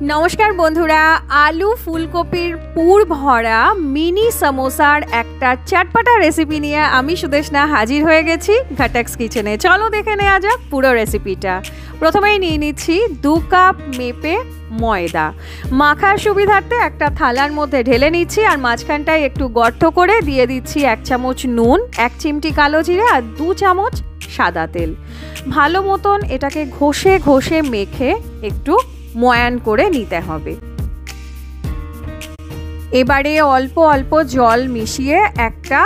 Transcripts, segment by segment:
নমস্কার বন্ধুরা, আলু ফুলকপির পুর ভরা মিনি সমোসার একটা চটপটা রেসিপি নিয়ে আমি সুদেশনা হাজির হয়ে গেছি ঘাটাক্স কিচেনে। চলো দেখে নেওয়া যাক পুরো রেসিপিটা। প্রথমেই নিয়ে নিচ্ছি 2 কাপ মেপে ময়দা। মাখার সুবিধার্থে একটা থালার মধ্যে ঢেলে নিচ্ছি আর মাঝখানটায় একটু গর্ত করে দিয়ে দিচ্ছি 1 চামচ নুন, 1 চিমটি কালো জিরে আর 2 চামচ সাদা তেল। ভালো মতন এটাকে ঘষে ঘষে মেখে একটু ময়ান করে নিতে হবে। এবারে অল্প অল্প জল মিশিয়ে একটা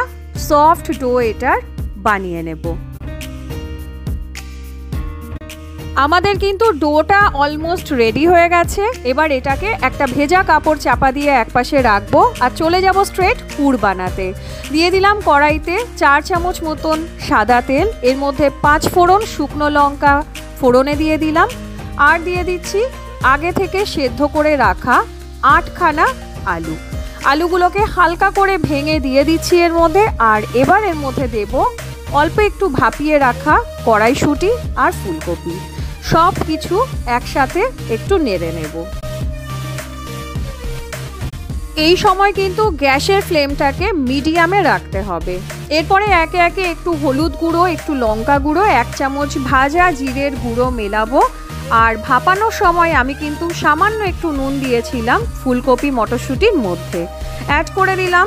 সফট ডো এটার বানিয়ে নেব। আমাদের কিন্তু ডোটা অলমোস্ট রেডি হয়ে গেছে। এবার এটাকে একটা ভেজা কাপড় চাপা দিয়ে একপাশে রাখবো আর চলে যাব স্ট্রেট পুর বানাতে। দিয়ে দিলাম কড়াইতে 4 চামচ মতন সাদা তেল, এর মধ্যে 5 ফোড়ন শুকনো লঙ্কা ফোড়নে দিয়ে দিলাম আর দিয়ে দিচ্ছি আগে থেকে সেদ্ধ করে রাখা 8খানা আলু। আলুগুলোকে হালকা করে ভেঙে দিয়ে দিচ্ছি এর মধ্যে। আর এবার এর মধ্যে দেব অল্প একটু ভাপিয়ে রাখা কড়াইশুঁটি আর ফুলকপি। সব কিছু একসাথে একটু নেড়ে নেব। এই সময় কিন্তু গ্যাসের ফ্লেমটাকে মিডিয়ামে রাখতে হবে। এরপরে একে একে একটু হলুদ গুঁড়ো, একটু লঙ্কা গুঁড়ো, 1 চামচ ভাজা জিরের গুঁড়ো মেলাবো। আর ভাপানোর সময় আমি কিন্তু সামান্য একটু নুন দিয়েছিলাম ফুলকপি মটরশুঁটির মধ্যে। অ্যাড করে দিলাম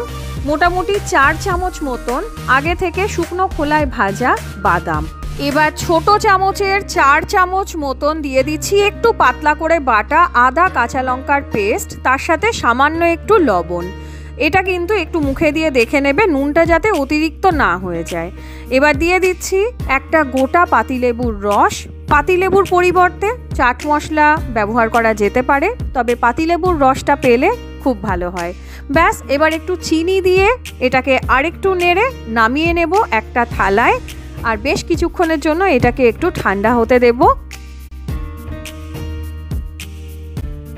মোটামুটি 4 চামচ মতন আগে থেকে শুকনো খোলায় ভাজা বাদাম। এবার ছোট চামচের 4 চামচ মতন দিয়ে দিচ্ছি একটু পাতলা করে বাটা আদা কাঁচা লঙ্কার পেস্ট, তার সাথে সামান্য একটু লবণ। এটা কিন্তু একটু মুখে দিয়ে দেখে নেবে নুনটা যাতে অতিরিক্ত না হয়ে যায়। এবার দিয়ে দিচ্ছি একটা গোটা পাতিলেবুর রস। পাতিলেবুর পরিবর্তে চাট মশলা ব্যবহার করা যেতে পারে, তবে পাতিলেবুর রসটা পেলে খুব ভালো হয়। ব্যাস, এবার একটু চিনি দিয়ে এটাকে আরেকটু নেড়ে নামিয়ে নেব একটা থালায়। আর বেশ কিছুক্ষণের জন্য এটাকে একটু ঠান্ডা হতে দেব।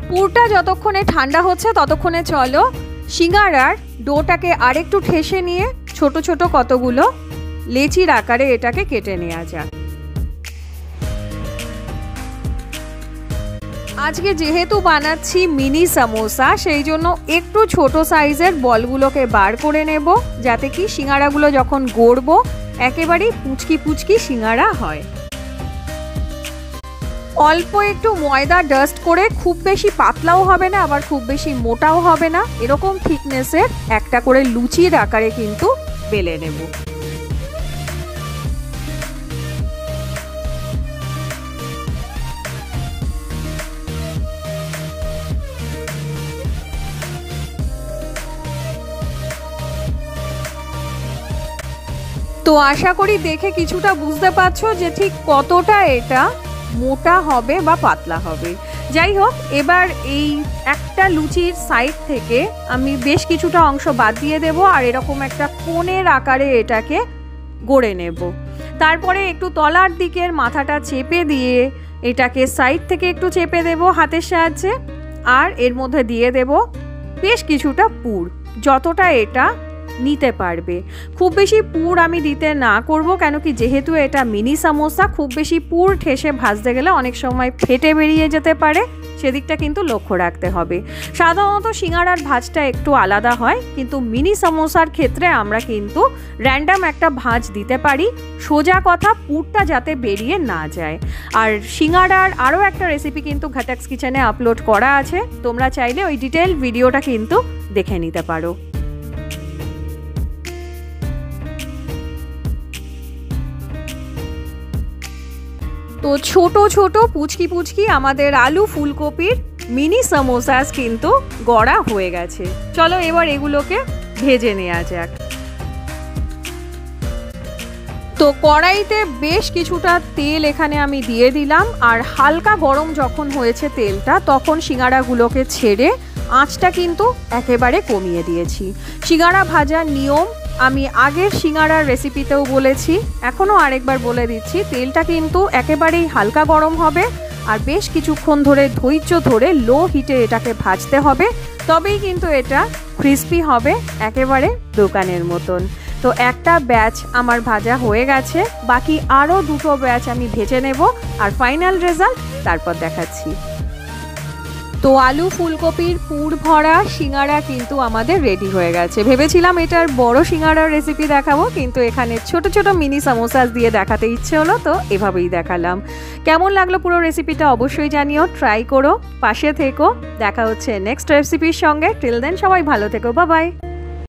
পুরটা যতক্ষণে ঠান্ডা হচ্ছে ততক্ষণে চলো সিঙ্গারার ডোটাকে আরেকটু ঠেসে নিয়ে ছোট ছোট কতগুলো লেচির আকারে এটাকে কেটে নেওয়া যাক। আজকে যেহেতু বানাচ্ছি মিনি সমোসা, সেই জন্য একটু ছোট সাইজের বলগুলোকে বার করে নেব, যাতে কি সিঙ্গারাগুলো যখন গড়বো একেবারেই পুচকি পুচকি সিঙ্গারা হয়। অল্প একটু ময়দা ডাস্ট করে, খুব বেশি পাতলাও হবে না আবার খুব বেশি মোটাও হবে না, এরকম থিকনেসের একটা করে লুচির আকারে কিন্তু বেলে নেব। তো আশা করি দেখে কিছুটা বুঝতে পারছো যে ঠিক কতটা এটা মোটা হবে বা পাতলা হবে। যাই হোক, এবার এই একটা লুচির সাইড থেকে আমি বেশ কিছুটা অংশ বাদ দিয়ে দেব আর এরকম একটা কোণের আকারে এটাকে গড়ে নেব। তারপরে একটু তলার দিকের মাথাটা চেপে দিয়ে এটাকে সাইড থেকে একটু চেপে দেব হাতের সাহায্যে। আর এর মধ্যে দিয়ে দেব বেশ কিছুটা পুর, যতটা এটা নিতে পারবে। খুব বেশি পুর আমি দিতে না করব, কেন কি যেহেতু এটা মিনি সমোসা, খুব বেশি পুর ঠেসে ভাজতে গেলে অনেক সময় ফেটে বেরিয়ে যেতে পারে, সেদিকটা কিন্তু লক্ষ্য রাখতে হবে। সাধারণত সিঙ্গারার ভাজটা একটু আলাদা হয়, কিন্তু মিনি সমোসার ক্ষেত্রে আমরা কিন্তু র্যান্ডাম একটা ভাঁজ দিতে পারি। সোজা কথা, পুরটা যাতে বেরিয়ে না যায়। আর সিঙ্গারার আরও একটা রেসিপি কিন্তু ঘাটাক্স কিচেনে আপলোড করা আছে, তোমরা চাইলে ওই ডিটেল ভিডিওটা কিন্তু দেখে নিতে পারো। তো ছোট ছোট পুচকি পুচকি আমাদের আলু ফুলকপির মিনি সমোসাস কিন্তু গড়া হয়ে গেছে। চলো এবার এগুলোকে ভেজে নেওয়া যাক। তো কড়াইতে বেশ কিছুটা তেল এখানে আমি দিয়ে দিলাম আর হালকা গরম যখন হয়েছে তেলটা, তখন সিঙ্গারাগুলোকে ছেড়ে আঁচটা কিন্তু একেবারে কমিয়ে দিয়েছি। সিঙ্গারা ভাজার নিয়ম আমি আগের সিঙ্গারার রেসিপিতেও বলেছি, এখনও আরেকবার বলে দিচ্ছি, তেলটা কিন্তু একেবারেই হালকা গরম হবে আর বেশ কিছুক্ষণ ধরে ধৈর্য ধরে লো হিটে এটাকে ভাজতে হবে, তবেই কিন্তু এটা ক্রিস্পি হবে একেবারে দোকানের মতন। তো একটা ব্যাচ আমার ভাজা হয়ে গেছে, বাকি আরও 2টো ব্যাচ আমি ভেজে নেব আর ফাইনাল রেজাল্ট তারপর দেখাচ্ছি। তো আলু ফুলকপির পুর ভরা সিঙ্গারা কিন্তু আমাদের রেডি হয়ে গেছে। ভেবেছিলাম এটার বড় সিঙ্গারার রেসিপি দেখাবো, কিন্তু এখানে ছোট ছোট মিনি সামোসাস দিয়ে দেখাতে ইচ্ছে হলো, তো এভাবেই দেখালাম। কেমন লাগলো পুরো রেসিপিটা অবশ্যই জানিও, ট্রাই করো, পাশে থেকো। দেখা হচ্ছে নেক্সট রেসিপির সঙ্গে। টিল দেন সবাই ভালো থেকো, বাই বাই।